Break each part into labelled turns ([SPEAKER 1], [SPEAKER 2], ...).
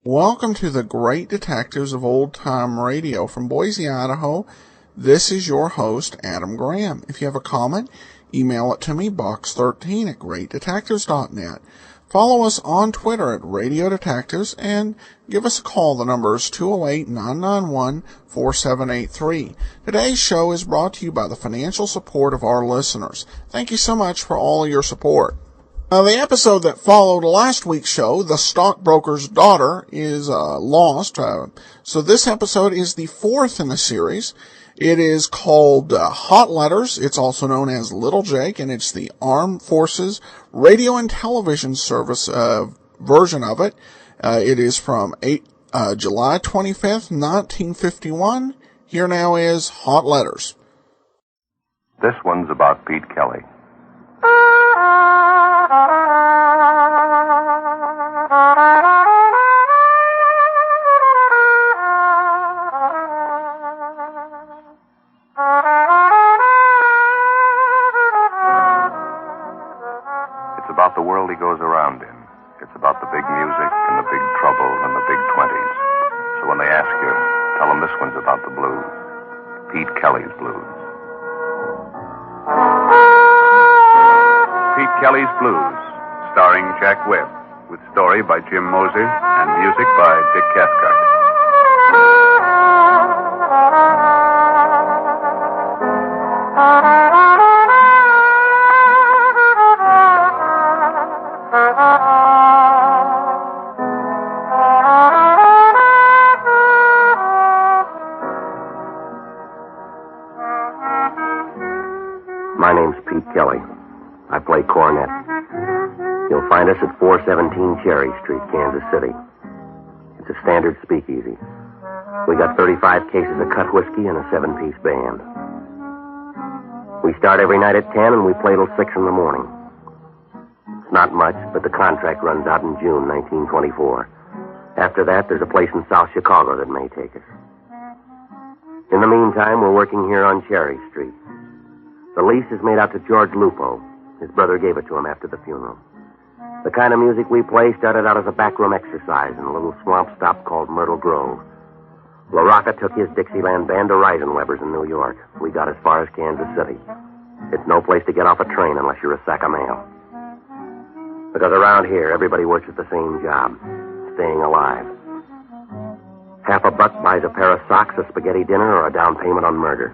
[SPEAKER 1] Welcome to the Great Detectives of Old Time Radio. From Boise, Idaho, this is your host, Adam Graham. If you have a comment, email it to me, box13@greatdetectives.net. Follow us on Twitter at Radio Detectives and give us a call. The number is 208-991-4783. Today's show is brought to you by the financial support of our listeners. Thank you so much for all of your support. The episode that followed last week's show, The Stockbroker's Daughter, is lost. So this episode is the fourth in the series. It is called Hot Letters. It's also known as Little Jake, and it's the Armed Forces Radio and Television Service version of it. It is from July 25th, 1951. Here now is Hot Letters.
[SPEAKER 2] This one's about Pete Kelly. It's about the world he goes around in. It's about the big music and the big trouble and the big 20s. So when they ask you, tell them this one's about the blues. Pete Kelly's blues. Pete Kelly's Blues, starring Jack Webb, with story by Jim Moser and music by Dick Cathcart.
[SPEAKER 3] My name's Pete Kelly. I play cornet. You'll find us at 417 Cherry Street, Kansas City. It's a standard speakeasy. We got 35 cases of cut whiskey and a 7-piece band. We start every night at 10 and we play till 6 in the morning. It's not much, but the contract runs out in June 1924. After that, there's a place in South Chicago that may take us. In the meantime, we're working here on Cherry Street. The lease is made out to George Lupo. His brother gave it to him after the funeral. The kind of music we play started out as a backroom exercise in a little swamp stop called Myrtle Grove. LaRocca took his Dixieland band to Reisenweber's in New York. We got as far as Kansas City. It's no place to get off a train unless you're a sack of mail. Because around here, everybody works at the same job, staying alive. $50 buys a pair of socks, a spaghetti dinner, or a down payment on murder.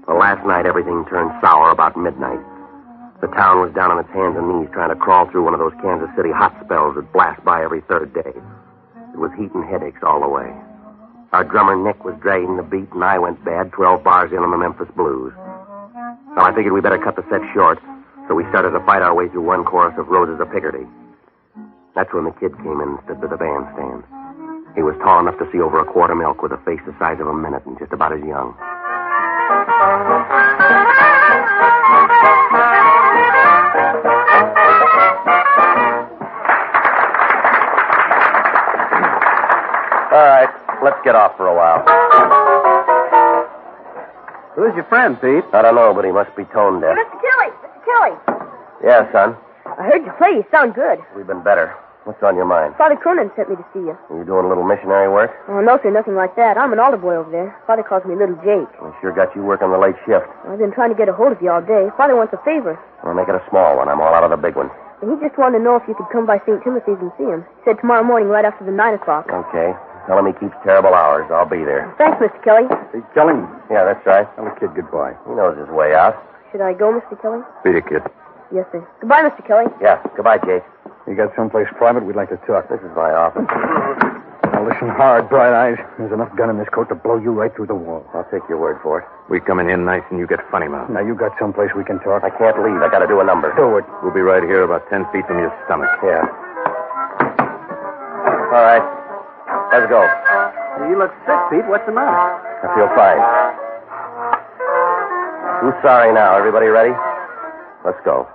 [SPEAKER 3] Well, last night, everything turned sour about midnight. The town was down on its hands and knees trying to crawl through one of those Kansas City hot spells that blast by every third day. It was heat and headaches all the way. Our drummer, Nick, was dragging the beat, and I went bad 12 bars in on the Memphis Blues. Well, I figured we better cut the set short, so we started to fight our way through one chorus of Roses of Picardy. That's when the kid came in and stood by the bandstand. He was tall enough to see over a quart of milk with a face the size of a minute and just about as young. All right, let's get off for a while.
[SPEAKER 4] Who's your friend, Pete?
[SPEAKER 3] I don't know, but he must be tone deaf.
[SPEAKER 5] Mr. Kelly! Mr. Kelly!
[SPEAKER 3] Yeah, son.
[SPEAKER 5] I heard you play. You sound good.
[SPEAKER 3] We've been better. What's on your mind?
[SPEAKER 5] Father Cronin sent me to see you.
[SPEAKER 3] Are you doing a little missionary work?
[SPEAKER 5] Oh, no, sir, nothing like that. I'm an altar boy over there. Father calls me Little Jake.
[SPEAKER 3] We sure got you working the late shift.
[SPEAKER 5] I've been trying to get a hold of you all day. Father wants a favor.
[SPEAKER 3] We'll make it a small one. I'm all out of the big one.
[SPEAKER 5] And he just wanted to know if you could come by St. Timothy's and see him. He said tomorrow morning right after the 9 o'clock.
[SPEAKER 3] Okay. Tell him he keeps terrible hours. I'll be there.
[SPEAKER 5] Thanks, Mr. Kelly.
[SPEAKER 4] Pete Kelly?
[SPEAKER 3] Yeah, that's right.
[SPEAKER 4] Tell the kid goodbye.
[SPEAKER 3] He knows his way out.
[SPEAKER 5] Should I go, Mr. Kelly?
[SPEAKER 4] See you, kid.
[SPEAKER 5] Yes, sir. Goodbye, Mr. Kelly.
[SPEAKER 3] Yeah, goodbye, Jake.
[SPEAKER 4] You got someplace private? We'd like to talk.
[SPEAKER 3] This is my office.
[SPEAKER 4] Now listen hard, Bright Eyes. There's enough gun in this coat to blow you right through the wall.
[SPEAKER 3] I'll take your word for it.
[SPEAKER 4] We coming in nice and you get funny mouth. Now you got someplace we can talk.
[SPEAKER 3] I can't leave. I gotta do a number.
[SPEAKER 4] Do it. We'll be right here about 10 feet from your stomach.
[SPEAKER 3] Yeah. All right. Let's go.
[SPEAKER 6] You look sick, Pete. What's the matter?
[SPEAKER 3] I feel fine. Who's sorry now? Everybody ready? Let's go.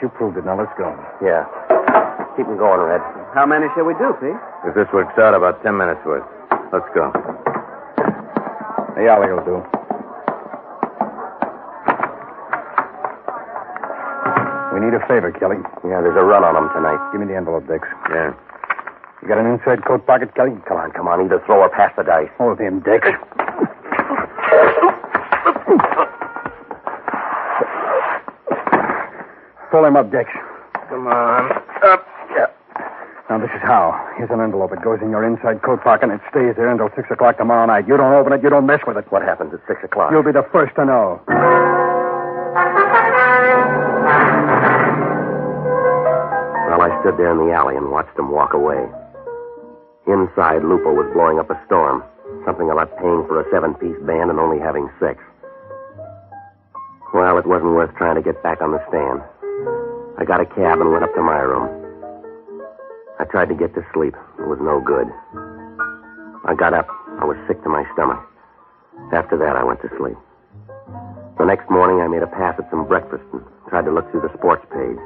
[SPEAKER 4] You proved it. Now let's go.
[SPEAKER 3] Yeah. Keep them going, Red.
[SPEAKER 6] How many shall we do, Pete?
[SPEAKER 7] If this works out, about 10 minutes worth. Let's go.
[SPEAKER 4] The alley will do. We need a favor, Kelly.
[SPEAKER 3] Yeah, there's a run on them tonight.
[SPEAKER 4] Give me the envelope, Dix.
[SPEAKER 7] Yeah.
[SPEAKER 4] You got an inside coat pocket, Kelly?
[SPEAKER 3] Come on. Either throw or pass the dice.
[SPEAKER 4] Hold him, Dix. Pull him up, Dix.
[SPEAKER 7] Come on. Up. Yeah.
[SPEAKER 4] Now, this is how. Here's an envelope. It goes in your inside coat pocket, and it stays there until 6 o'clock tomorrow night. You don't open it, you don't mess with it.
[SPEAKER 3] What happens at 6 o'clock?
[SPEAKER 4] You'll be the first to know.
[SPEAKER 3] Well, I stood there in the alley and watched them walk away. Inside, Lupo was blowing up a storm. Something about paying for a 7-piece band and only having 6. Well, it wasn't worth trying to get back on the stand. I got a cab and went up to my room. I tried to get to sleep. It was no good. I got up. I was sick to my stomach. After that, I went to sleep. The next morning, I made a pass at some breakfast and tried to look through the sports page.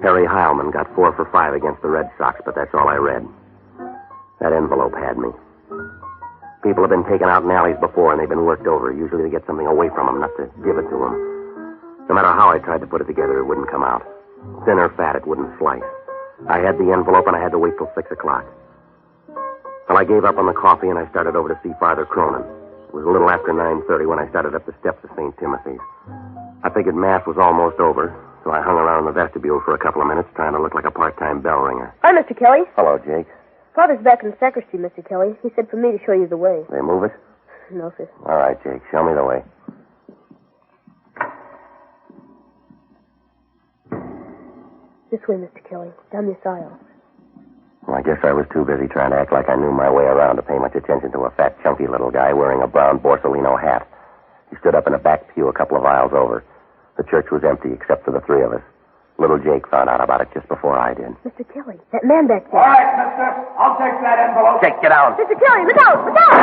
[SPEAKER 3] Harry Heilman got 4 for 5 against the Red Sox, but that's all I read. That envelope had me. People have been taken out in alleys before, and they've been worked over, usually to get something away from them, not to give it to them. No matter how I tried to put it together, it wouldn't come out. Thin or fat, it wouldn't slice. I had the envelope, and I had to wait till 6 o'clock. Well, I gave up on the coffee, and I started over to see Father Cronin. It was a little after 9:30 when I started up the steps of St. Timothy's. I figured Mass was almost over, so I hung around in the vestibule for a couple of minutes, trying to look like a part-time bell ringer.
[SPEAKER 5] Hi, Mr. Kelly.
[SPEAKER 3] Hello, Jake.
[SPEAKER 5] Father's back in the sacristy, Mr. Kelly. He said for me to show you the way.
[SPEAKER 3] They move it?
[SPEAKER 5] No, sir.
[SPEAKER 3] All right, Jake. Show me the way.
[SPEAKER 5] This way, Mr. Kelly. Down this aisle.
[SPEAKER 3] Well, I guess I was too busy trying to act like I knew my way around to pay much attention to a fat, chunky little guy wearing a brown Borsalino hat. He stood up in a back pew a couple of aisles over. The church was empty except for the 3 of us. Little Jake found out about it just before I did.
[SPEAKER 5] Mr. Kelly, that man back there.
[SPEAKER 8] All right, mister. I'll take that envelope.
[SPEAKER 3] Jake, get down.
[SPEAKER 5] Mr. Kelly, look out! Look out!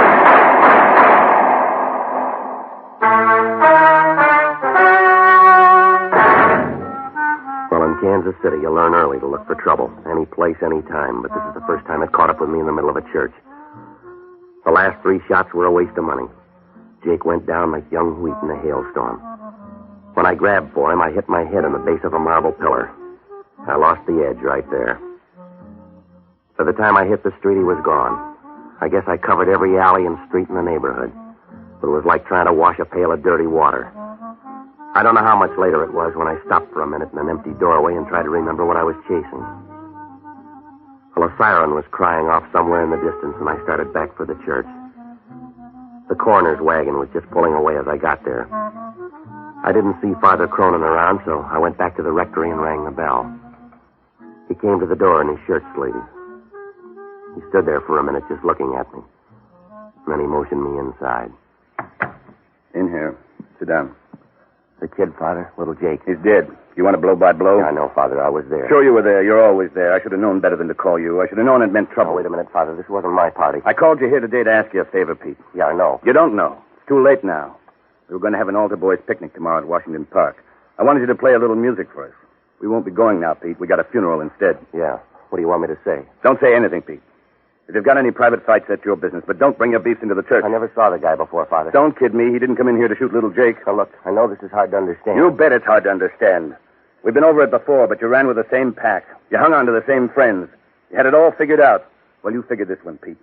[SPEAKER 3] Well, in Kansas City, you learn early to look for trouble. Any place, any time. But this is the first time it caught up with me in the middle of a church. The last 3 shots were a waste of money. Jake went down like young wheat in a hailstorm. When I grabbed for him, I hit my head on the base of a marble pillar. I lost the edge right there. By the time I hit the street, he was gone. I guess I covered every alley and street in the neighborhood. But it was like trying to wash a pail of dirty water. I don't know how much later it was when I stopped for a minute in an empty doorway and tried to remember what I was chasing. Well, a siren was crying off somewhere in the distance, and I started back for the church. The coroner's wagon was just pulling away as I got there. I didn't see Father Cronin around, so I went back to the rectory and rang the bell. He came to the door in his shirt sleeves. He stood there for a minute just looking at me. And then he motioned me inside.
[SPEAKER 4] In here. Sit down.
[SPEAKER 3] The kid, Father, little Jake.
[SPEAKER 4] He's dead. You want a blow-by-blow?
[SPEAKER 3] Yeah, I know, Father. I was there.
[SPEAKER 4] Sure you were there. You're always there. I should have known better than to call you. I should have known it meant trouble.
[SPEAKER 3] Oh, wait a minute, Father. This wasn't my party.
[SPEAKER 4] I called you here today to ask you a favor, Pete.
[SPEAKER 3] Yeah, I know.
[SPEAKER 4] You don't know. It's too late now. We were going to have an altar boys picnic tomorrow at Washington Park. I wanted you to play a little music for us. We won't be going now, Pete. We got a funeral instead.
[SPEAKER 3] Yeah. What do you want me to say?
[SPEAKER 4] Don't say anything, Pete. If you've got any private fights, that's your business. But don't bring your beefs into the church.
[SPEAKER 3] I never saw the guy before, Father.
[SPEAKER 4] Don't kid me. He didn't come in here to shoot little Jake.
[SPEAKER 3] Now, look, I know this is hard to understand.
[SPEAKER 4] You bet it's hard to understand. We've been over it before, but you ran with the same pack. You hung on to the same friends. You had it all figured out. Well, you figured this one, Pete.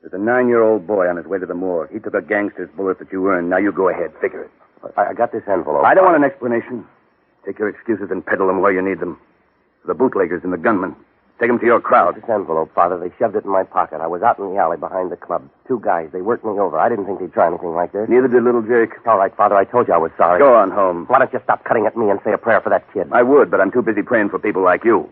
[SPEAKER 4] There's a 9-year-old boy on his way to the morgue. He took a gangster's bullet that you earned. Now you go ahead. Figure it.
[SPEAKER 3] I got this envelope.
[SPEAKER 4] I don't want an explanation. Take your excuses and peddle them where you need them. The bootleggers and the gunmen. Take them to your crowd.
[SPEAKER 3] This envelope, Father, they shoved it in my pocket. I was out in the alley behind the club. 2 guys, they worked me over. I didn't think they'd try anything like this.
[SPEAKER 4] Neither did little Jake.
[SPEAKER 3] All right, Father, I told you I was sorry.
[SPEAKER 4] Go on home.
[SPEAKER 3] Why don't you stop cutting at me and say a prayer for that kid?
[SPEAKER 4] I would, but I'm too busy praying for people like you.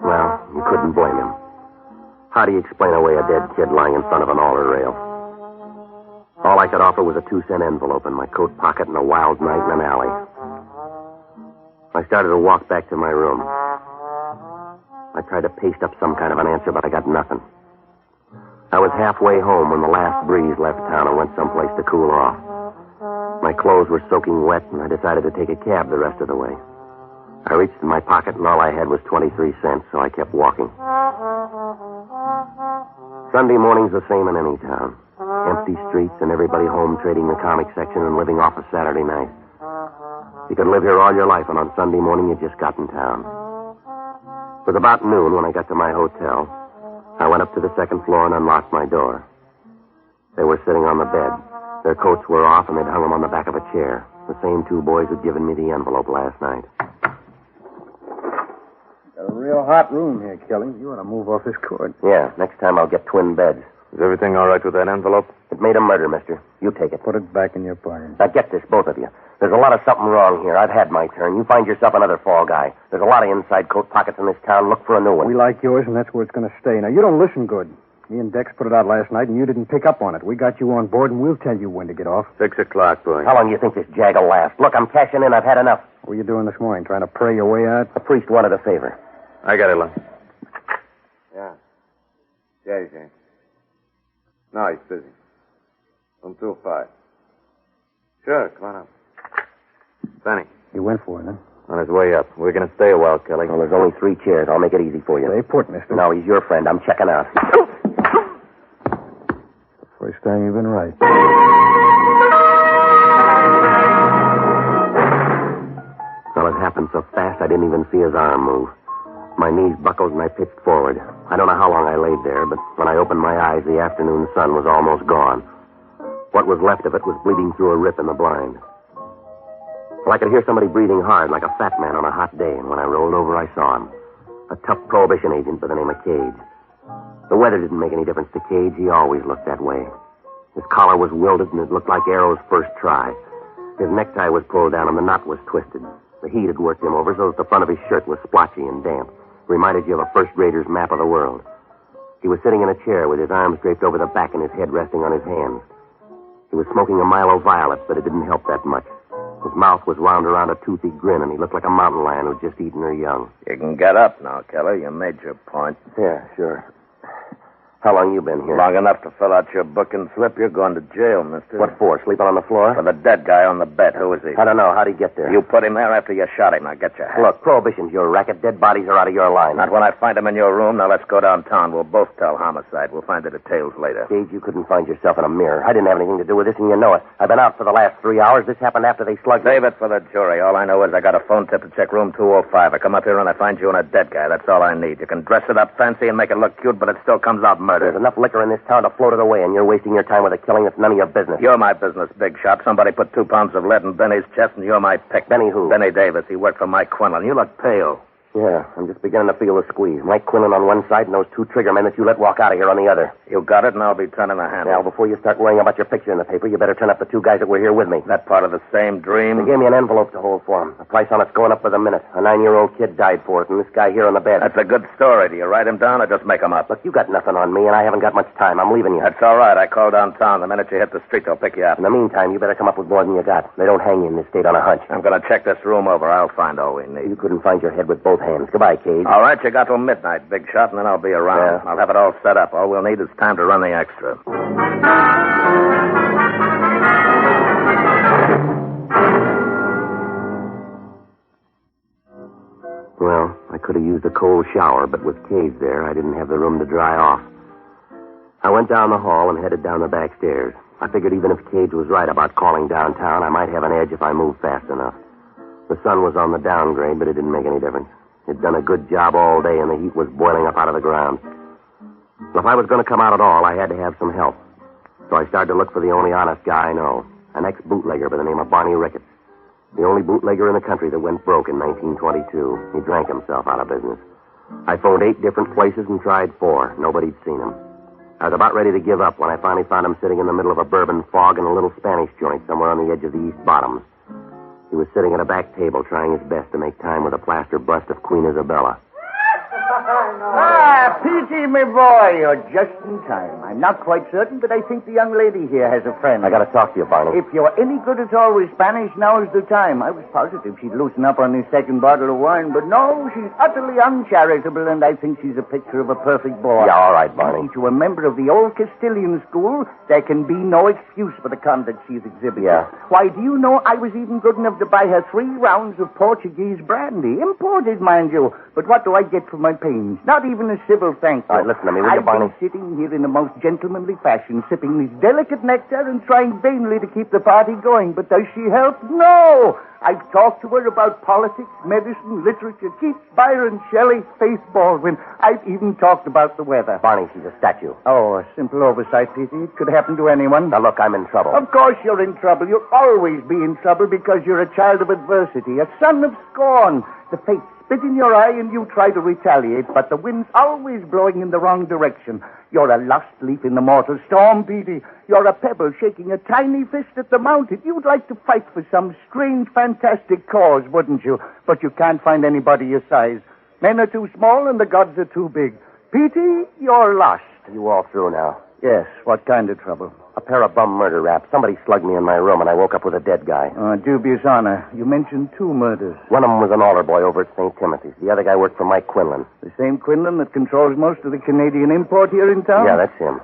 [SPEAKER 3] Well, you couldn't blame him. How do you explain away a dead kid lying in front of an altar rail? All I could offer was a 2-cent envelope in my coat pocket and a wild night in an alley. I started to walk back to my room. I tried to paste up some kind of an answer, but I got nothing. I was halfway home when the last breeze left town and went someplace to cool off. My clothes were soaking wet, and I decided to take a cab the rest of the way. I reached in my pocket, and all I had was 23 cents, so I kept walking. Sunday morning's the same in any town. Empty streets and everybody home trading the comic section and living off a Saturday night. You could live here all your life, and on Sunday morning you just got in town. It was about noon when I got to my hotel. I went up to the second floor and unlocked my door. They were sitting on the bed. Their coats were off, and they'd hung them on the back of a chair. The same 2 boys who'd given me the envelope last night.
[SPEAKER 4] Got a real hot room here, Kelly. You ought to move off this cord.
[SPEAKER 3] Yeah, next time I'll get twin beds.
[SPEAKER 7] Is everything all right with that envelope?
[SPEAKER 3] It made a murder, mister. You take it.
[SPEAKER 4] Put it back in your pocket.
[SPEAKER 3] Now get this, both of you. There's a lot of something wrong here. I've had my turn. You find yourself another fall guy. There's a lot of inside coat pockets in this town. Look for a new one.
[SPEAKER 4] We like yours, and that's where it's going to stay. Now, you don't listen good. Me and Dex put it out last night, and you didn't pick up on it. We got you on board, and we'll tell you when to get off.
[SPEAKER 7] 6 o'clock, boy.
[SPEAKER 3] How long do you think this jag will last? Look, I'm cashing in. I've had enough.
[SPEAKER 4] What were you doing this morning, trying to pray your way out?
[SPEAKER 3] The priest wanted a favor.
[SPEAKER 7] I got it, Lon.
[SPEAKER 2] Yeah. Yeah, he's in. No, he's busy. Room 205. Sure, come on up.
[SPEAKER 7] Benny,
[SPEAKER 4] He went for it, huh?
[SPEAKER 7] on his way up. We're going to stay a while, Kelly.
[SPEAKER 3] Well, there's only 3 chairs. I'll make it easy for you.
[SPEAKER 4] Stay put, mister.
[SPEAKER 3] No, he's your friend. I'm checking out.
[SPEAKER 4] First time you've been right.
[SPEAKER 3] Well, it happened so fast I didn't even see his arm move. My knees buckled and I pitched forward. I don't know how long I laid there, but when I opened my eyes, the afternoon sun was almost gone. What was left of it was bleeding through a rip in the blind. Well, I could hear somebody breathing hard like a fat man on a hot day, and when I rolled over, I saw him. A tough prohibition agent by the name of Cage. The weather didn't make any difference to Cage. He always looked that way. His collar was wilted, and it looked like Arrow's first try. His necktie was pulled down, and the knot was twisted. The heat had worked him over so that the front of his shirt was splotchy and damp. Reminded you of a first grader's map of the world. He was sitting in a chair with his arms draped over the back and his head resting on his hands. He was smoking a Milo Violet, but it didn't help that much. His mouth was wound around a toothy grin, and he looked like a mountain lion who'd just eaten her young.
[SPEAKER 7] You can get up now, Kelly. You made your point.
[SPEAKER 3] Yeah, sure. How long you been here?
[SPEAKER 7] Long enough to fill out your booking slip. You're going to jail, mister.
[SPEAKER 3] What for? Sleeping on the floor?
[SPEAKER 7] For the dead guy on the bed. Who is he?
[SPEAKER 3] I don't know. How'd he get there?
[SPEAKER 7] You put him there after you shot him. Now get your hat.
[SPEAKER 3] Look, Prohibition's your racket. Dead bodies are out of your line.
[SPEAKER 7] Not when I find him in your room. Now let's go downtown. We'll both tell homicide. We'll find the details later.
[SPEAKER 3] Gage, you couldn't find yourself in a mirror. I didn't have anything to do with this, and you know it. I've been out for the last 3 hours. This happened after they slugged me.
[SPEAKER 7] Save it for the jury. All I know is I got a phone tip to check room 205. I come up here and I find you and a dead guy. That's all I need. You can dress it up fancy and make it look cute, but it still comes out murder.
[SPEAKER 3] There's enough liquor in this town to float it away, and you're wasting your time with a killing that's none of your business.
[SPEAKER 7] You're my business, big shot. Somebody put 2 pounds of lead in Benny's chest, and you're my pick.
[SPEAKER 3] Benny who?
[SPEAKER 7] Benny Davis. He worked for Mike Quinlan. You look pale.
[SPEAKER 3] Yeah, I'm just beginning to feel the squeeze. Mike Quinlan on one side and those two trigger men that you let walk out of here on the other.
[SPEAKER 7] You got it, and I'll be turning the handle.
[SPEAKER 3] Now, before you start worrying about your picture in the paper, you better turn up the two guys that were here with me.
[SPEAKER 7] That part of the same dream?
[SPEAKER 3] They gave me an envelope to hold for them. The price on it's going up by the minute. A 9-year-old kid died for it, and this guy here on the bed.
[SPEAKER 7] That's a good story. Do you write him down or just make him up?
[SPEAKER 3] Look, you got nothing on me, and I haven't got much time. I'm leaving you.
[SPEAKER 7] That's all right. I called downtown. The minute you hit the street, they'll pick you up.
[SPEAKER 3] In the meantime, you better come up with more than you got. They don't hang you in this state on a hunch.
[SPEAKER 7] I'm going to check this room over. I'll find all we need.
[SPEAKER 3] You couldn't find your head with both hands. Goodbye, Cage.
[SPEAKER 7] All right, you got till midnight, big shot, and then I'll be around.
[SPEAKER 3] Yeah.
[SPEAKER 7] I'll have it all set up. All we'll need is time to run the extra.
[SPEAKER 3] Well, I could have used a cold shower, but with Cage there, I didn't have the room to dry off. I went down the hall and headed down the back stairs. I figured even if Cage was right about calling downtown, I might have an edge if I moved fast enough. The sun was on the downgrade, but it didn't make any difference. It'd done a good job all day, and the heat was boiling up out of the ground. So if I was going to come out at all, I had to have some help. So I started to look for the only honest guy I know, an ex-bootlegger by the name of Barney Ricketts. The only bootlegger in the country that went broke in 1922. He drank himself out of business. I phoned 8 different places and tried 4. Nobody'd seen him. I was about ready to give up when I finally found him sitting in the middle of a bourbon fog in a little Spanish joint somewhere on the edge of the East Bottoms. He was sitting at a back table trying his best to make time with a plaster bust of Queen Isabella.
[SPEAKER 9] P.T., my boy, you're just in time. I'm not quite certain, but I think the young lady here has a friend.
[SPEAKER 3] I got to talk to you, Barney.
[SPEAKER 9] If you're any good at all with Spanish, now's the time. I was positive she'd loosen up on this second bottle of wine, but no, she's utterly uncharitable, and I think she's a picture of a perfect boy.
[SPEAKER 3] Yeah, all right, Barney.
[SPEAKER 9] To a member of the old Castilian school, there can be no excuse for the conduct she's exhibited.
[SPEAKER 3] Yeah.
[SPEAKER 9] Why, do you know I was even good enough to buy her 3 rounds of Portuguese brandy? Imported, mind you. But what do I get for my pains? Not even a civil thank you.
[SPEAKER 3] All right, listen to me, will you, Barney?
[SPEAKER 9] I've been sitting here in the most gentlemanly fashion, sipping this delicate nectar and trying vainly to keep the party going. But does she help? No! I've talked to her about politics, medicine, literature, Keats, Byron, Shelley, Faith Baldwin. I've even talked about the weather.
[SPEAKER 3] Barney, she's a statue.
[SPEAKER 9] Oh, a simple oversight, P.T. It could happen to anyone.
[SPEAKER 3] Now, look, I'm in trouble.
[SPEAKER 9] Of course you're in trouble. You'll always be in trouble because you're a child of adversity, a son of scorn. The fates spit in your eye and you try to retaliate, but the wind's always blowing in the wrong direction. You're a lost leaf in the mortal storm, Petey. You're a pebble shaking a tiny fist at the mountain. You'd like to fight for some strange, fantastic cause, wouldn't you? But you can't find anybody your size. Men are too small and the gods are too big. Petey, you're lost.
[SPEAKER 3] Are you all through now?
[SPEAKER 9] Yes, what kind of trouble?
[SPEAKER 3] A pair of bum murder raps. Somebody slugged me in my room, and I woke up with a dead guy.
[SPEAKER 9] Dubious honor. You mentioned 2 murders.
[SPEAKER 3] One of them was an altar boy over at St. Timothy's. The other guy worked for Mike Quinlan.
[SPEAKER 9] The same Quinlan that controls most of the Canadian import here in town?
[SPEAKER 3] Yeah, that's him.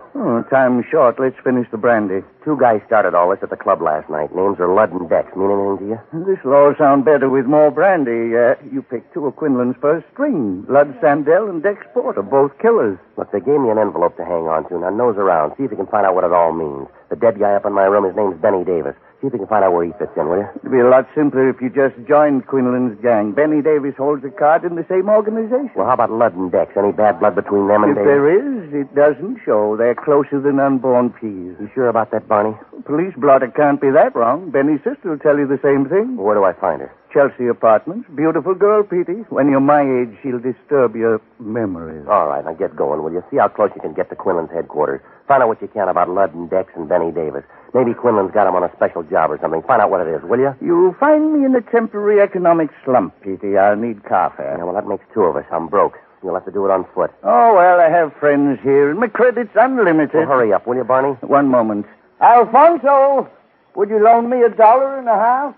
[SPEAKER 9] Time's short. Let's finish the brandy.
[SPEAKER 3] 2 guys started all this at the club last night. Names are Ludd and Dex. Mean anything to you?
[SPEAKER 9] This'll all sound better with more brandy. You picked 2 of Quinlan's first string. Ludd Sandell and Dex Porter, both killers.
[SPEAKER 3] Look, they gave me an envelope to hang on to. Now, nose around. See if you can find out what it all means. The dead guy up in my room, his name's Benny Davis. See if you can find out where he fits in, will you?
[SPEAKER 9] It'd be a lot simpler if you just joined Quinlan's gang. Benny Davis holds a card in the same organization.
[SPEAKER 3] Well, how about Ludd and Dex? Any bad blood between them and
[SPEAKER 9] If
[SPEAKER 3] Davis?
[SPEAKER 9] there is, it doesn't show. They're closer than unborn peas.
[SPEAKER 3] You sure about that, Barney?
[SPEAKER 9] Police blotter can't be that wrong. Benny's sister will tell you the same thing.
[SPEAKER 3] Well, where do I find her?
[SPEAKER 9] Chelsea Apartments. Beautiful girl, Petey. When you're my age, she'll disturb your memories.
[SPEAKER 3] All right, now get going, will you? See how close you can get to Quinlan's headquarters. Find out what you can about Ludd and Dex and Benny Davis. Maybe Quinlan's got him on a special job or something. Find out what it is, will you?
[SPEAKER 9] You'll find me in a temporary economic slump, Petey. I'll need car fare.
[SPEAKER 3] Yeah, well, that makes 2 of us. I'm broke. You'll have to do it on foot.
[SPEAKER 9] Oh, well, I have friends here, and my credit's unlimited.
[SPEAKER 3] Well, hurry up, will you, Barney?
[SPEAKER 9] One moment. Alfonso, would you loan me $1.50?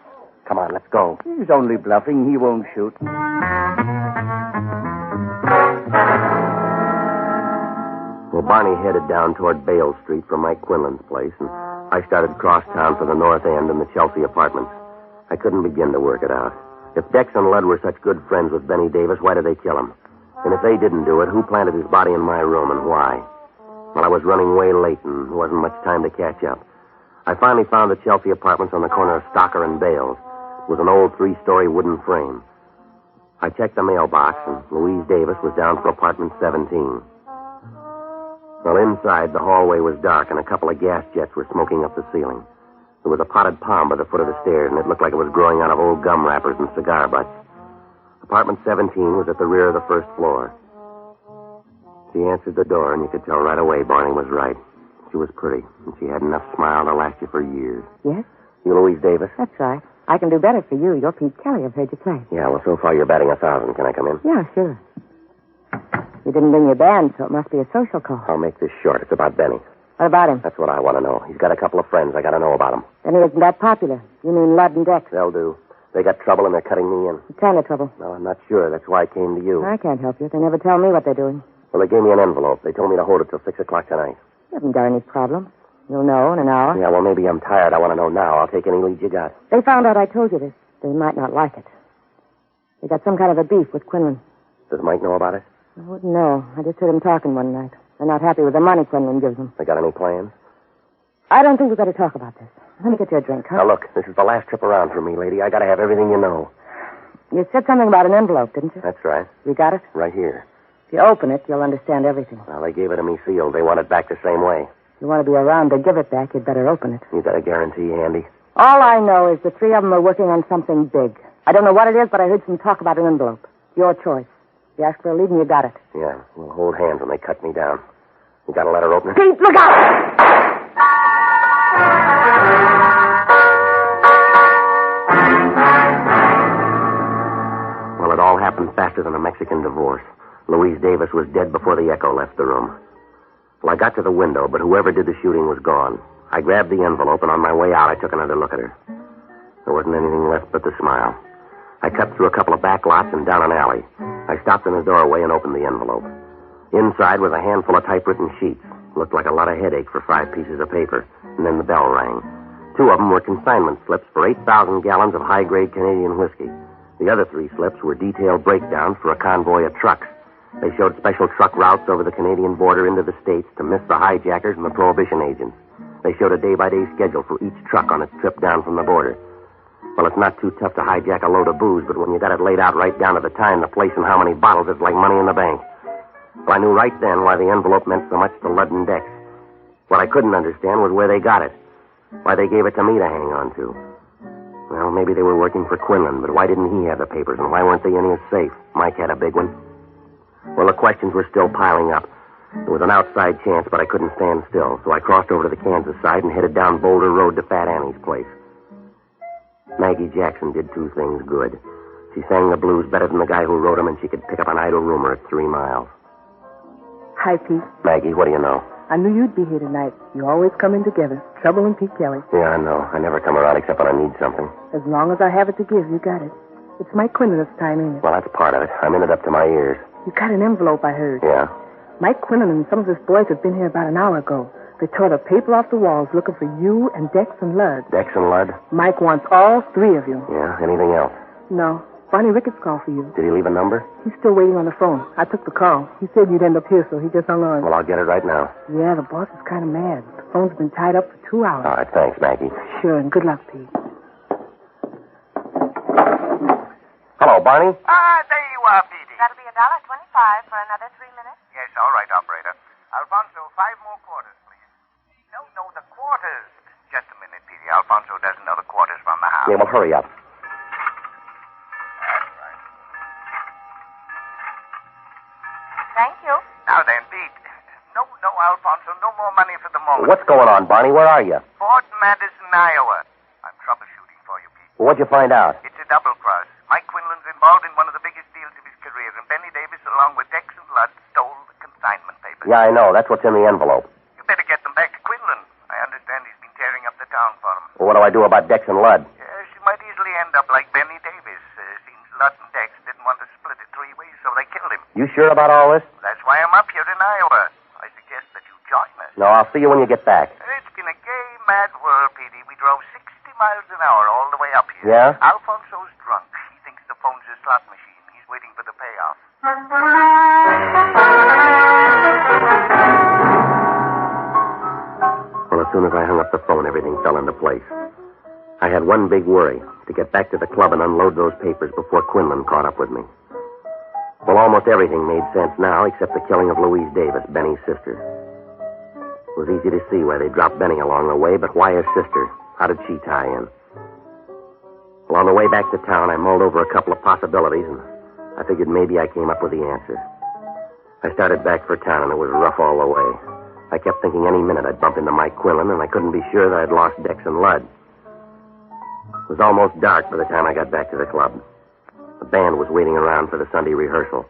[SPEAKER 3] Come on, let's go.
[SPEAKER 9] He's only bluffing. He won't shoot.
[SPEAKER 3] Well, Barney headed down toward Bale Street from Mike Quinlan's place, and I started cross town for the North End and the Chelsea Apartments. I couldn't begin to work it out. If Dex and Ludd were such good friends with Benny Davis, why did they kill him? And if they didn't do it, who planted his body in my room and why? Well, I was running way late and there wasn't much time to catch up. I finally found the Chelsea Apartments on the corner of Stocker and Bales. It was an old 3-story wooden frame. I checked the mailbox, and Louise Davis was down for apartment 17. Well, inside, the hallway was dark, and a couple of gas jets were smoking up the ceiling. There was a potted palm by the foot of the stairs, and it looked like it was growing out of old gum wrappers and cigar butts. Apartment 17 was at the rear of the first floor. She answered the door, and you could tell right away Barney was right. She was pretty, and she had enough smile to last you for years.
[SPEAKER 10] Yes?
[SPEAKER 3] You Louise Davis?
[SPEAKER 10] That's right. I can do better for you. You're Pete Kelly. I've heard you play.
[SPEAKER 3] Yeah, well, so far you're batting 1,000. Can I come in?
[SPEAKER 10] Yeah, sure. You didn't bring your band, so it must be a social call.
[SPEAKER 3] I'll make this short. It's about Benny.
[SPEAKER 10] What about him?
[SPEAKER 3] That's what I want to know. He's got a couple of friends. I got to know about him.
[SPEAKER 10] Then he isn't that popular. You mean Ludd and Dex?
[SPEAKER 3] They'll do. They got trouble, and they're cutting me in.
[SPEAKER 10] What kind of trouble?
[SPEAKER 3] No, I'm not sure. That's why I came to you.
[SPEAKER 10] I can't help you. They never tell me what they're doing.
[SPEAKER 3] Well, they gave me an envelope. They told me to hold it till 6 o'clock tonight.
[SPEAKER 10] You haven't got any problem. You'll know in an hour.
[SPEAKER 3] Yeah, well, maybe I'm tired. I want to know now. I'll take any lead you got.
[SPEAKER 10] They found out I told you this. They might not like it. They got some kind of a beef with Quinlan.
[SPEAKER 3] Does Mike know about it?
[SPEAKER 10] I wouldn't know. I just heard him talking one night. They're not happy with the money Quinlan gives them.
[SPEAKER 3] They got any plans?
[SPEAKER 10] I don't think we better talk about this. Let me get you a drink, huh?
[SPEAKER 3] Now, look, this is the last trip around for me, lady. I got to have everything you know.
[SPEAKER 10] You said something about an envelope, didn't you?
[SPEAKER 3] That's right.
[SPEAKER 10] You got it?
[SPEAKER 3] Right here.
[SPEAKER 10] If you open it, you'll understand everything.
[SPEAKER 3] Well, they gave it to me sealed. They want it back the same way.
[SPEAKER 10] If you want to be around to give it back, you'd better open it.
[SPEAKER 3] You got a guarantee handy?
[SPEAKER 10] All I know is the three of them are working on something big. I don't know what it is, but I heard some talk about an envelope. Your choice. You asked for a lead and you got it.
[SPEAKER 3] Yeah, we'll hold hands when they cut me down. You got a letter opener?
[SPEAKER 10] Pete, look out!
[SPEAKER 3] Well, it all happened faster than a Mexican divorce. Louise Davis was dead before the echo left the room. Well, I got to the window, but whoever did the shooting was gone. I grabbed the envelope, and on my way out, I took another look at her. There wasn't anything left but the smile. I cut through a couple of back lots and down an alley. I stopped in the doorway and opened the envelope. Inside was a handful of typewritten sheets. Looked like a lot of headache for 5 pieces of paper. And then the bell rang. 2 of them were consignment slips for 8,000 gallons of high-grade Canadian whiskey. The other 3 slips were detailed breakdowns for a convoy of trucks. They showed special truck routes over the Canadian border into the States to miss the hijackers and the prohibition agents. They showed a day-by-day schedule for each truck on its trip down from the border. Well, it's not too tough to hijack a load of booze, but when you got it laid out right down to the time, the place, and how many bottles, it's like money in the bank. Well, I knew right then why the envelope meant so much to Ludd and Dex. What I couldn't understand was where they got it. Why they gave it to me to hang on to. Well, maybe they were working for Quinlan, but why didn't he have the papers, and why weren't they in his safe? Mike had a big one. Well, the questions were still piling up. There was an outside chance, but I couldn't stand still, so I crossed over to the Kansas side and headed down Boulder Road to Fat Annie's place. Maggie Jackson did 2 things good. She sang the blues better than the guy who wrote them, and she could pick up an idle rumor at 3 miles.
[SPEAKER 10] Hi, Pete.
[SPEAKER 3] Maggie, what do you know?
[SPEAKER 10] I knew you'd be here tonight. You always come in together. Trouble and Pete Kelly.
[SPEAKER 3] Yeah, I know. I never come around except when I need something.
[SPEAKER 10] As long as I have it to give, you got it. It's Mike Quinlan this time, ain't it?
[SPEAKER 3] Well, that's part of it. I'm in it up to my ears.
[SPEAKER 10] You got an envelope, I heard.
[SPEAKER 3] Yeah?
[SPEAKER 10] Mike Quinlan and some of his boys have been here about an hour ago. They tore the paper off the walls looking for you and Dex and Ludd.
[SPEAKER 3] Dex and Ludd?
[SPEAKER 10] Mike wants all 3 of you.
[SPEAKER 3] Yeah, anything else?
[SPEAKER 10] No. Barney Ricketts called for you.
[SPEAKER 3] Did he leave a number?
[SPEAKER 10] He's still waiting on the phone. I took the call. He said you'd end up here, so he just hung on.
[SPEAKER 3] Well, I'll get it right now.
[SPEAKER 10] Yeah, the boss is kind of mad. The phone's been tied up for 2 hours.
[SPEAKER 3] All right, thanks, Maggie.
[SPEAKER 10] Sure, and good luck, Pete.
[SPEAKER 3] Hello, Barney?
[SPEAKER 11] There you are, Petey.
[SPEAKER 12] That'll be $1.25 for another 3 minutes.
[SPEAKER 11] Yes, all right, operator. Alfonso, 5 more quarters, please. No, the quarters. Just a minute, Petey. Alfonso doesn't know the quarters from the house.
[SPEAKER 3] Yeah, well, hurry up.
[SPEAKER 11] That's right.
[SPEAKER 12] Thank you.
[SPEAKER 11] Now then, Pete. No, Alfonso, no more money for the moment.
[SPEAKER 3] What's going on, Barney? Where are you?
[SPEAKER 11] Fort Madison, Iowa. I'm troubleshooting for you, Pete.
[SPEAKER 3] Well, what'd you find out?
[SPEAKER 11] It's a double cross. Mike Quinlan's involved in one of the biggest deals of his career, and Benny Davis, along with Dex and Ludd, stole the consignment papers.
[SPEAKER 3] Yeah, I know. That's what's in the envelope.
[SPEAKER 11] You better get them back to Quinlan. I understand he's been tearing up the town for him.
[SPEAKER 3] Well, what do I do about Dex and Ludd?
[SPEAKER 11] Yes, you might easily end up like Benny Davis. Seems Ludd and Dex didn't want to split it 3 ways, so they killed him.
[SPEAKER 3] You sure about all this?
[SPEAKER 11] That's why I'm up here in Iowa. I suggest that you join us.
[SPEAKER 3] No, I'll see you when you get back.
[SPEAKER 11] It's been a gay, mad world, Petey. We drove 60 miles an hour all the way up here.
[SPEAKER 3] Yeah?
[SPEAKER 11] Alfonso's drunk. He thinks the phone's a slot machine. He's waiting for the payoff.
[SPEAKER 3] Well, as soon as I hung up the phone, everything fell into place. I had one big worry, to get back to the club and unload those papers before Quinlan caught up with me. Well, almost everything made sense now, except the killing of Louise Davis, Benny's sister. It was easy to see why they dropped Benny along the way, but why his sister? How did she tie in? Well, on the way back to town, I mulled over a couple of possibilities, and I figured maybe I came up with the answer. I started back for town, and it was rough all the way. I kept thinking any minute I'd bump into Mike Quinlan, and I couldn't be sure that I'd lost Dex and Lud. It was almost dark by the time I got back to the club. The band was waiting around for the Sunday rehearsal.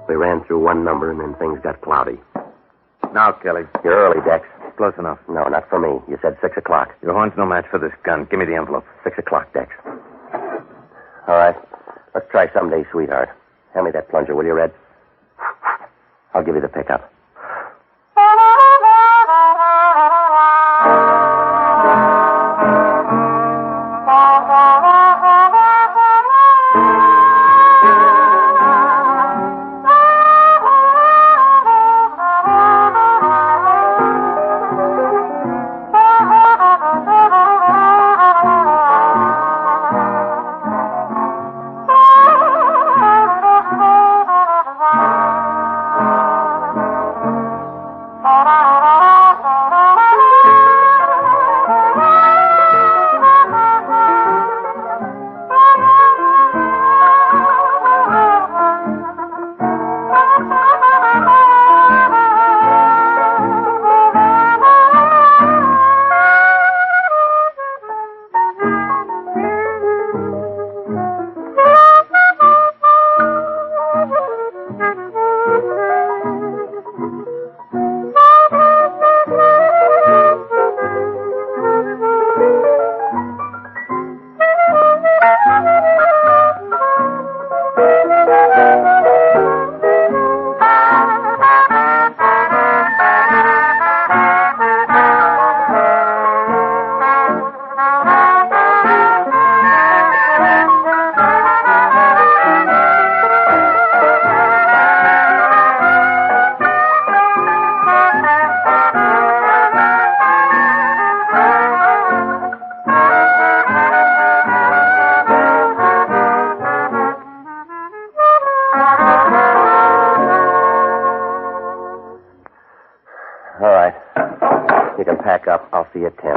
[SPEAKER 3] We ran through one number, and then things got cloudy.
[SPEAKER 7] Now, Kelly.
[SPEAKER 3] You're early, Dex.
[SPEAKER 7] Close enough.
[SPEAKER 3] No, not for me. You said 6 o'clock.
[SPEAKER 7] Your horn's no match for this gun. Give me the envelope.
[SPEAKER 3] 6 o'clock, Dex. All right. Let's try someday, sweetheart. Hand me that plunger, will you, Red? I'll give you the pickup. Pack up. I'll see you at 10.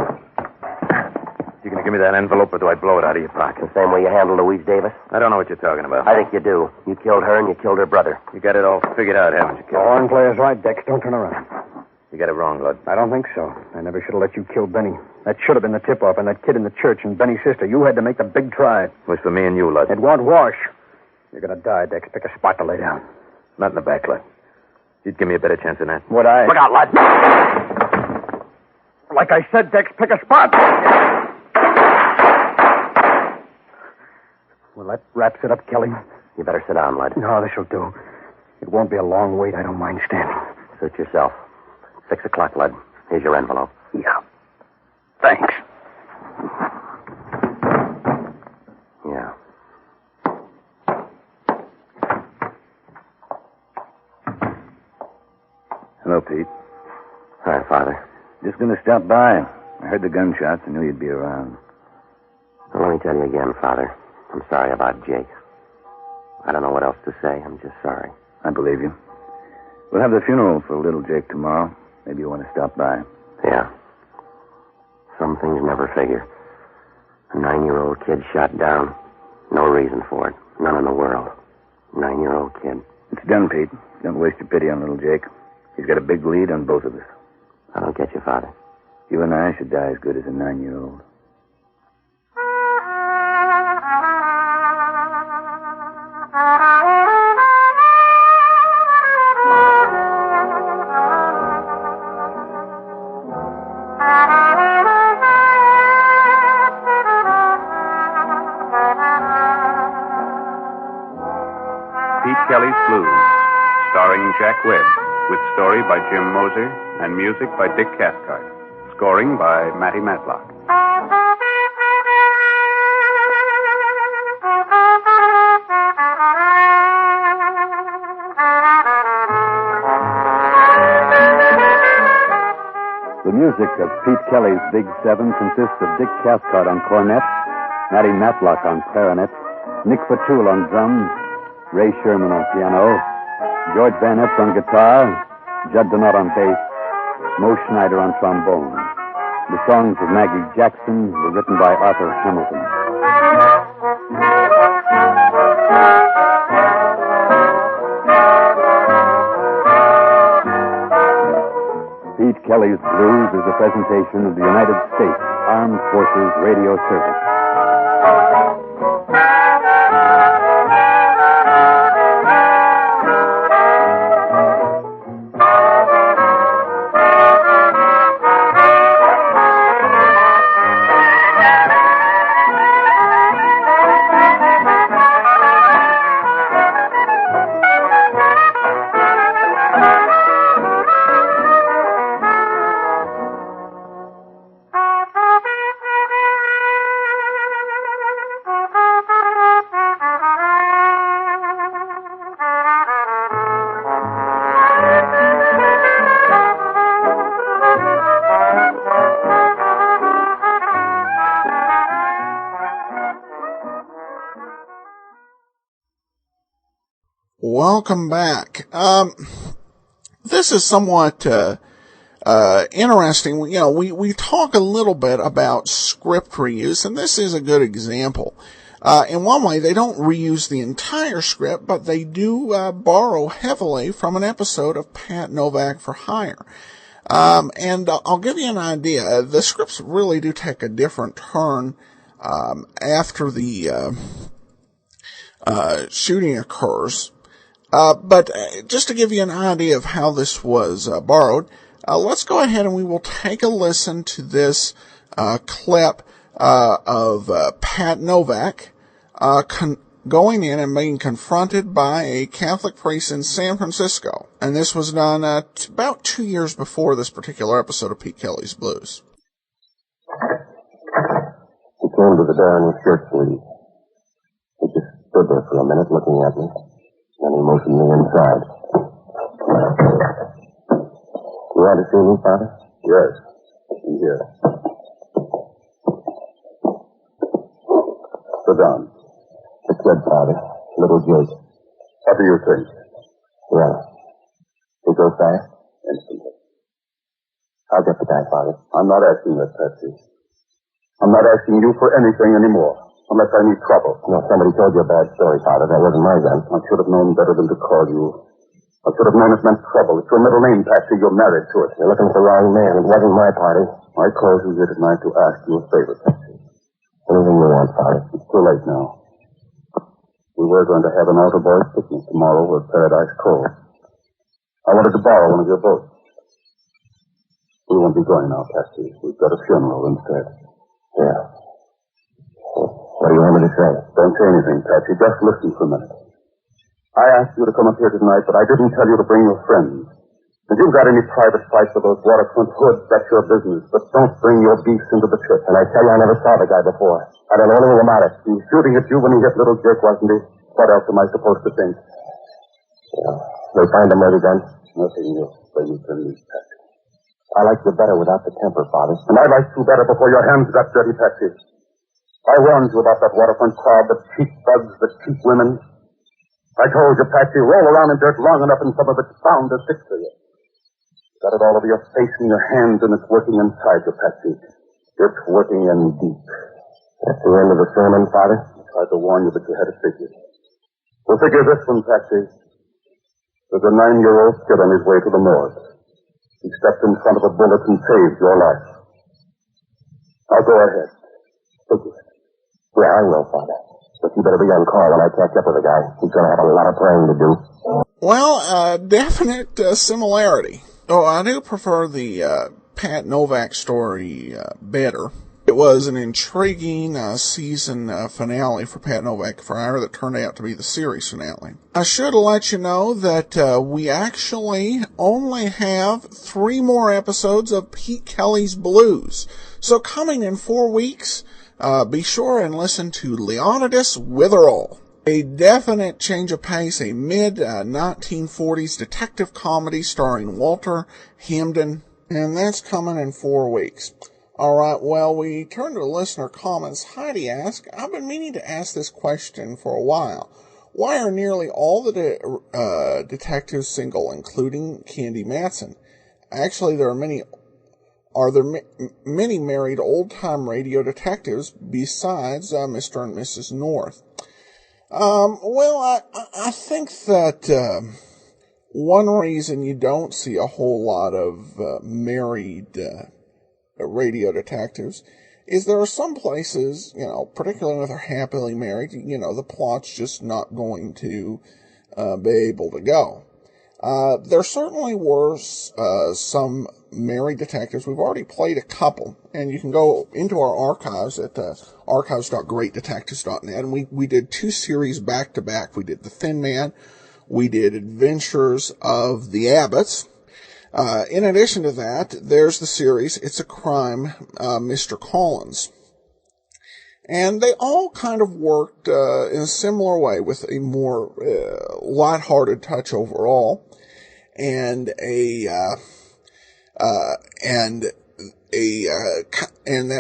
[SPEAKER 7] You gonna give me that envelope, or do I blow it out of your pocket?
[SPEAKER 3] The same way you handled Louise Davis?
[SPEAKER 7] I don't know what you're talking about.
[SPEAKER 3] I think you do. You killed her and you killed her brother.
[SPEAKER 7] You got it all figured out, haven't you,
[SPEAKER 13] The
[SPEAKER 7] Kelly?
[SPEAKER 13] horn player's right, Dex. Don't turn around.
[SPEAKER 7] You got it wrong, Lud.
[SPEAKER 13] I don't think so. I never should have let you kill Benny. That should have been the tip-off, and that kid in the church and Benny's sister. You had to make the big try.
[SPEAKER 7] It was for me and you, Lud.
[SPEAKER 13] It won't wash. You're gonna die, Dex. Pick a spot to lay down.
[SPEAKER 7] Not in the back, Lud. You'd give me a better chance than that.
[SPEAKER 13] Would I?
[SPEAKER 3] Look out, Lud!
[SPEAKER 13] Like I said, Dex, pick a spot. Well, that wraps it up, Kelly.
[SPEAKER 3] You better sit down, Lud.
[SPEAKER 13] No, this'll do. It won't be a long wait. I don't mind standing.
[SPEAKER 3] Suit yourself. 6 o'clock, Lud. Here's your envelope.
[SPEAKER 13] Yeah. Thanks.
[SPEAKER 3] Yeah.
[SPEAKER 4] Hello, Pete.
[SPEAKER 3] Hi, Father.
[SPEAKER 4] Just going to stop by. I heard the gunshots and knew you'd be around.
[SPEAKER 3] Well, let me tell you again, Father. I'm sorry about Jake. I don't know what else to say. I'm just sorry.
[SPEAKER 4] I believe you. We'll have the funeral for little Jake tomorrow. Maybe you want to stop by.
[SPEAKER 3] Yeah. Some things never figure. A 9-year-old kid shot down. No reason for it. None in the world. 9-year-old kid.
[SPEAKER 4] It's done, Pete. Don't waste your pity on little Jake. He's got a big lead on both of us.
[SPEAKER 3] I don't get you, Father.
[SPEAKER 4] You and I should die as good as a 9-year-old.
[SPEAKER 14] Pete Kelly's Blues, starring Jack Webb, with story by Jim Moser and music by Dick Cathcart. Scoring by Matty Matlock.
[SPEAKER 15] The music of Pete Kelly's Big Seven consists of Dick Cathcart on cornet, Matty Matlock on clarinet, Nick Fatul on drums, Ray Sherman on piano, George Van Epps on guitar, Judd Donat on bass, Mo Schneider on trombone. The songs of Maggie Jackson were written by Arthur Hamilton. Pete Kelly's Blues is a presentation of the United States Armed Forces Radio Service.
[SPEAKER 1] Welcome back. This is somewhat interesting. You know, we talk a little bit about script reuse, and this is a good example. In one way, they don't reuse the entire script, but they do borrow heavily from an episode of Pat Novak for Hire. And I'll give you an idea. The scripts really do take a different turn after the shooting occurs. But just to give you an idea of how this was borrowed, let's go ahead and we will take a listen to this clip of Pat Novak going in and being confronted by a Catholic priest in San Francisco. And this was done about 2 years before this particular episode of Pete Kelly's Blues.
[SPEAKER 3] He came to the door in his shirt sleeves. He just stood there for a minute looking at me. Then he motioned me inside. You want to see me, Father?
[SPEAKER 16] Yes. I'm here. Sit down.
[SPEAKER 3] The kid, Father. Little Jake.
[SPEAKER 16] What do you think?
[SPEAKER 3] Well, he goes fast?
[SPEAKER 16] Instantly.
[SPEAKER 3] I'll get the guy, Father.
[SPEAKER 16] I'm not asking that, Patsy. I'm not asking you for anything anymore. Unless I need trouble.
[SPEAKER 3] No, somebody told you a bad story, Father. That wasn't my gun.
[SPEAKER 16] I should have known better than to call you. I should have known it meant trouble. It's your middle name, Patsy. You're married to it.
[SPEAKER 3] You're looking for the wrong man. It wasn't my party.
[SPEAKER 16] I called you here tonight to ask you a favor, Patsy.
[SPEAKER 3] Anything you want, Father.
[SPEAKER 16] It's too late now. We were going to have an outer boys picnic tomorrow at Paradise Cove. I wanted to borrow one of your boats. We won't be going now, Patsy. We've got a funeral instead.
[SPEAKER 3] Yeah. What do you want me to say?
[SPEAKER 16] Don't say anything, Patsy. Just listen for a minute. I asked you to come up here tonight, but I didn't tell you to bring your friends. If you've got any private fights with those waterfront hoods, that's your business. But don't bring your beasts into the church.
[SPEAKER 3] And I tell you, I never saw the guy before. I don't know anything about it.
[SPEAKER 16] He was shooting at you when he hit little Jake, wasn't he? What else am I supposed to think?
[SPEAKER 3] Yeah. They find him maybe then?
[SPEAKER 16] Nothing else that you can leave, Patsy.
[SPEAKER 3] I like you better without the temper, Father.
[SPEAKER 16] And I liked you better before your hands got dirty, Patsy. I warned you about that waterfront crowd, the cheap bugs, the cheap women. I told you, Patsy, roll around in dirt long enough and some of it's bound to stick to you. You got it all over your face and your hands, and it's working inside you, Patsy. It's working in deep.
[SPEAKER 3] That's the end of the sermon, Father?
[SPEAKER 16] I tried to warn you, but you had to figure. Well, figure this one, Patsy. There's a 9-year-old kid on his way to the morgue. He stepped in front of a bullet and saved your life. Now go ahead. Figure it.
[SPEAKER 3] Yeah, I will, Father. But you better be on call when I catch up with the guy. He's going to have a lot of praying to do.
[SPEAKER 1] Well, definite similarity. Oh, I do prefer the Pat Novak story better. It was an intriguing season finale for Pat Novak for Hire that turned out to be the series finale. I should let you know that we actually only have 3 more episodes of Pete Kelly's Blues. So coming in 4 weeks, be sure and listen to Leonidas Witherall. A definite change of pace, a mid-1940s detective comedy starring Walter Hamden, and that's coming in 4 weeks. Alright, well, we turn to listener comments. Heidi asks, I've been meaning to ask this question for a while. Why are nearly all the detectives single, including Candy Matson? Actually, there are many married old-time radio detectives besides Mr. and Mrs. North? Well, I think that One reason you don't see a whole lot of married radio detectives is there are some places, particularly if they're happily married, the plot's just not going to be able to go. There certainly were some married detectives. We've already played a couple, and you can go into our archives at archives.greatdetectives.net, and we did 2 series back-to-back. We did The Thin Man. We did Adventures of the Abbotts. In addition to that, there's the series It's a Crime, Mr. Collins. And they all kind of worked in a similar way with a more lighthearted touch overall, and that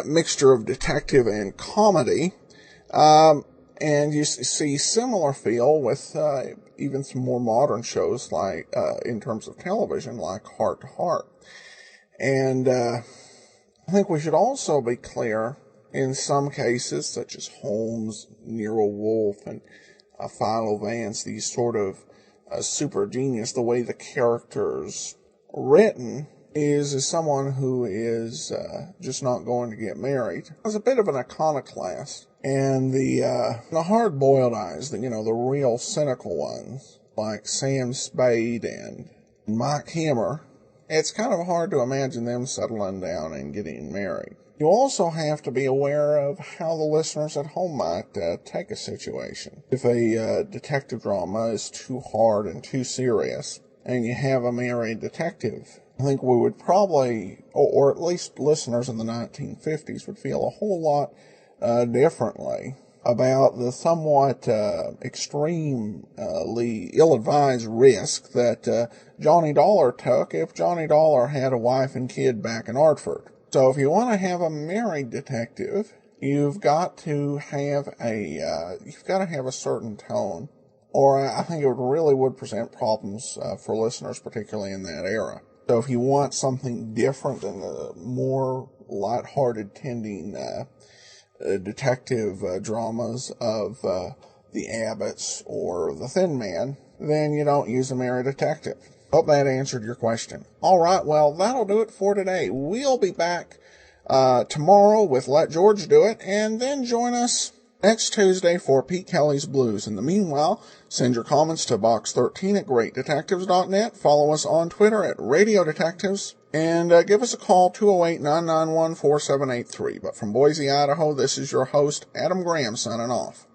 [SPEAKER 1] mixture of detective and comedy. And you see similar feel with even some more modern shows, like in terms of television, like Heart to Heart. And I think we should also be clear, in some cases, such as Holmes, Nero Wolfe, and Philo Vance, these sort of super genius, the way the character's written is someone who is just not going to get married. As a bit of an iconoclast. And the hard-boiled eyes, the real cynical ones, like Sam Spade and Mike Hammer, it's kind of hard to imagine them settling down and getting married. You also have to be aware of how the listeners at home might take a situation. If a detective drama is too hard and too serious, and you have a married detective, I think we would probably, or at least listeners in the 1950s, would feel a whole lot differently about the somewhat extremely ill-advised risk that Johnny Dollar took if Johnny Dollar had a wife and kid back in Hartford. So if you want to have a married detective, you've got to have a certain tone, or I think it would present problems for listeners, particularly in that era. So if you want something different than the more lighthearted tending detective dramas of the Abbotts or The Thin Man, then you don't use a married detective. Hope that answered your question. All right, well, that'll do it for today. We'll be back tomorrow with Let George Do It, and then join us next Tuesday for Pete Kelly's Blues. In the meanwhile, send your comments to box13 at greatdetectives.net. Follow us on Twitter at Radio Detectives. And give us a call, 208-991-4783. But from Boise, Idaho, this is your host, Adam Graham, signing off.